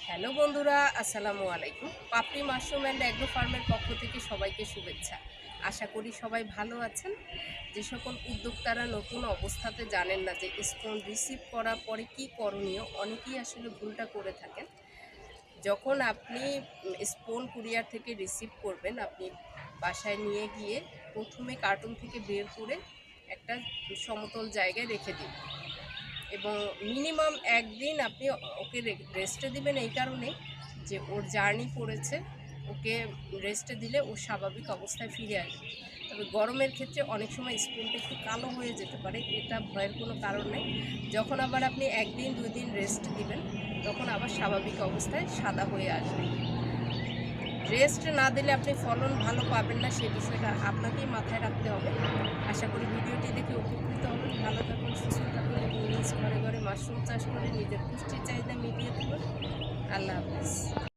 Hello বন্ধুরা, আসসালামু আলাইকুম। পাপড়ি মাশরুম অ্যান্ড অ্যাগ্রো ফার্মের পক্ষ থেকে সবাইকে শুভেচ্ছা। আশা করি সবাই ভালো আছেন। যে সকল উদ্যোক্তারা নতুন অবস্থাতে জানেন না যে স্টোন রিসিভ করার পরে কি করণীয়, অনেকেই আসলে ভুলটা করে থাকেন। যখন আপনি স্টোন কুরিয়ার থেকে রিসিভ করবেন, আপনি বাসায় নিয়ে গিয়ে প্রথমে কার্টুন থেকে বের করে একটা সমতল জায়গায় রেখে দিন এবং মিনিমাম একদিন আপনি ওকে রেস্টে দিবেন, এই কারণে যে ওর জার্নি পড়েছে, ওকে রেস্টে দিলে ও স্বাভাবিক অবস্থায় ফিরে আসবে। তবে গরমের ক্ষেত্রে অনেক সময় স্পুনটা একটু কালো হয়ে যেতে পারে, এটা ভয়ের কোনো কারণ নেই। যখন আবার আপনি একদিন দুই দিন রেস্ট দিবেন, তখন আবার স্বাভাবিক অবস্থায় সাদা হয়ে আসবে। রেস্ট না দিলে আপনি ফলন ভালো পাবেন না, সে বিষয়টা আপনাকেই মাথায় রাখতে হবে। আশা করি ভিডিওটি দেখে উপকৃত হবেন। ভালো থাকুন, সুস্থ থাকুন এবং নিজ ঘরে ঘরে মাশরুম চাষ করে নিজের পুষ্টির চাহিদা মিটিয়ে তুলুন। আল্লাহ হাফিজ।